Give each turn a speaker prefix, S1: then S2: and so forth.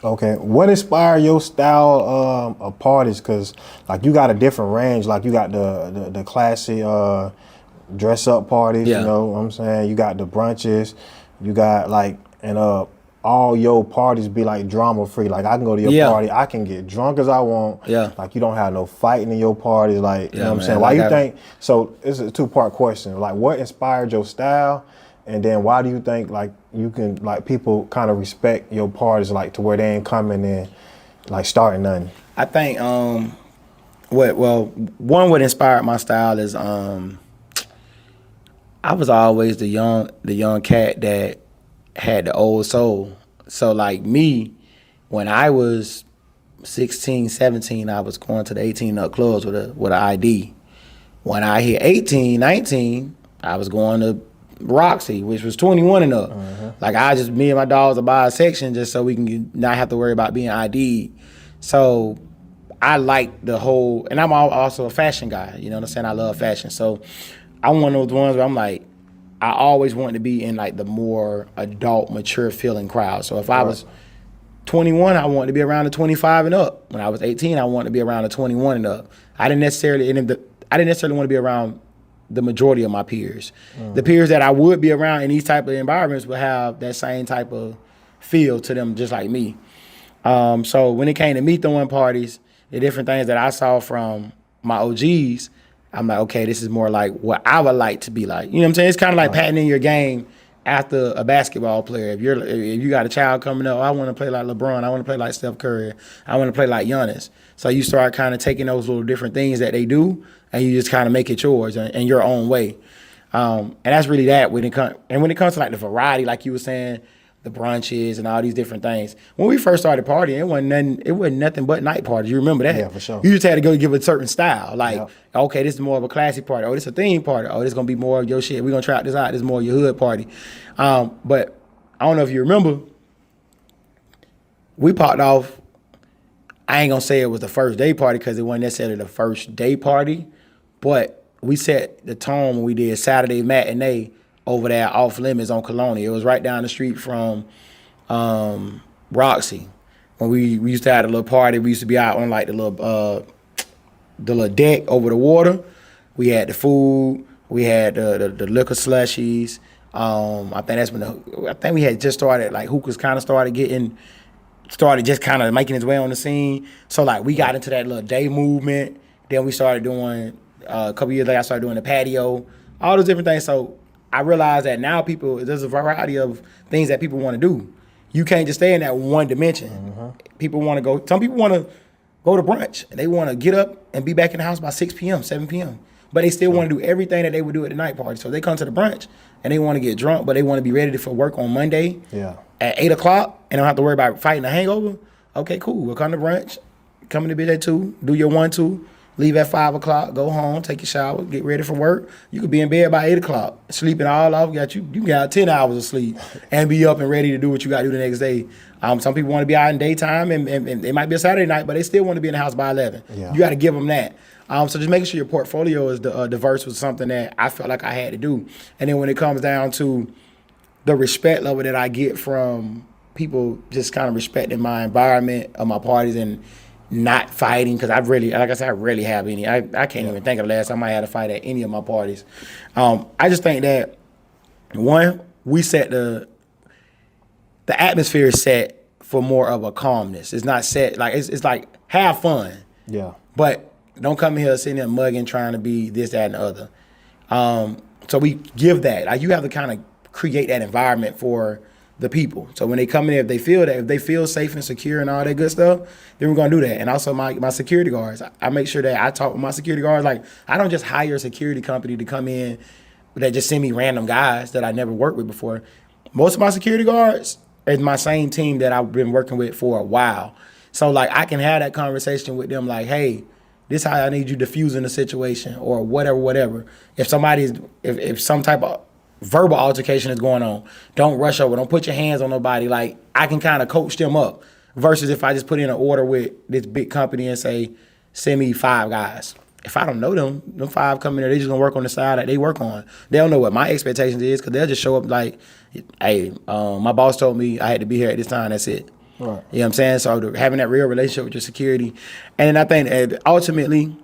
S1: Okay, what inspired your style of parties? Cause like you got a different range. Like you got the classy dress up parties. You
S2: Yeah.
S1: know what I'm saying? You got the brunches. You got like and all your parties be like drama free. Like I can go to your
S2: Yeah.
S1: party, I can get drunk as I want.
S2: Yeah.
S1: Like you don't have no fighting in your parties. Like you know
S2: Yeah,
S1: what I'm saying?
S2: man.
S1: Why
S2: Like
S1: you think? So it's a two-part question. Like what inspired your style? And then why do you think like you can like people kind of respect your parties like to where they ain't coming in like starting nothing?
S2: I think what inspired my style is I was always the young cat that had the old soul. So like me, when I was 16, 17, I was going to the 18 up clubs with an ID. When I hit 18, 19, I was going to Roxy, which was 21 and up. Like me and my dogs would buy a section just so we can not have to worry about being ID'd. So I like the whole, and I'm also a fashion guy. You know what I'm saying? I love fashion. So I'm one of those ones where I'm like, I always wanted to be in like the more adult, mature feeling crowd. So if I was 21, I wanted to be around the 25 and up. When I was 18, I wanted to be around the 21 and up. I didn't necessarily want to be around the majority of my peers. The peers that I would be around in these type of environments would have that same type of feel to them, just like me. So when it came to me throwing parties, the different things that I saw from my OGs, I'm like, okay, this is more like what I would like to be like. You know what I'm saying? It's kind of like patenting your game after a basketball player. If you got a child coming up, I want to play like LeBron, I want to play like Steph Curry, I want to play like Giannis. So you start kind of taking those little different things that they do, and you just kind of make it yours in your own way. And that's really that when it comes to like the variety, like you were saying, the brunches and all these different things. When we first started partying, it wasn't nothing but night parties. You remember that?
S1: Yeah, for sure.
S2: You just had to go give a certain style. Like,
S1: Yep.
S2: okay, this is more of a classy party. Oh, this is a theme party. Oh, this is gonna be more of your shit. We're gonna try this out. This is more of your hood party. But I don't know if you remember, we popped off. I ain't gonna say it was the first day party because it wasn't necessarily the first day party, but we set the tone when we did Saturday matinee over there off limits on Colonia. It was right down the street from Roxy. When we used to have a little party, we used to be out on like the little deck over the water. We had the food, we had the liquor slushies. I think we had just started, like hookahs kind of started just kind of making its way on the scene. So like we got into that little day movement. Then we started doing a couple years later. I started doing the patio, all those different things. So I realized that now there's a variety of things that people want to do. You can't just stay in that one dimension. People want to go. Some people want to go to brunch. They want to get up and be back in the house by 6 p.m., 7 p.m. But they still want to do everything that they would do at the night party. So they come to the brunch and they want to get drunk, but they want to be ready for work on Monday at 8 o'clock and don't have to worry about fighting a hangover. Okay, cool. We'll come to brunch. Come in the bitch at 2. Do your 1, 2. Leave at 5 o'clock. Go home. Take your shower. Get ready for work. You could be in bed by 8 o'clock. Sleeping all off. You got 10 hours of sleep and be up and ready to do what you got to do the next day. Some people want to be out in daytime and it might be a Saturday night, but they still want to be in the house by 11.
S1: Yeah.
S2: You got to give them that. So just making sure your portfolio is diverse was something that I felt like I had to do. And then when it comes down to the respect level that I get from people just kind of respecting my environment of my parties and not fighting, because I really have any. I can't even think of the last time I had a fight at any of my parties. I just think that, one, we set the atmosphere is set for more of a calmness. It's not set, like, it's like, have fun.
S1: Yeah.
S2: But don't come here sitting there mugging, trying to be this, that, and the other. So we give that. Like, you have to kind of create that environment for the people. So when they come in, if they feel safe and secure and all that good stuff, then we're gonna do that. And also my security guards, I make sure that I talk with my security guards. Like, I don't just hire a security company to come in that just send me random guys that I never worked with before. Most of my security guards is my same team that I've been working with for a while. So like, I can have that conversation with them like, hey, this is how I need you diffusing the situation or whatever. If some type of verbal altercation is going on, don't rush over. Don't put your hands on nobody. Like, I can kind of coach them up versus if I just put in an order with this big company and say, send me 5 guys. If I don't know them 5 come in there, they just gonna work on the side that they work on. They don't know what my expectations is because they'll just show up like, hey, my boss told me I had to be here at this time. That's it.
S1: Right.
S2: You know what I'm saying? So having that real relationship with your security. And I think that ultimately,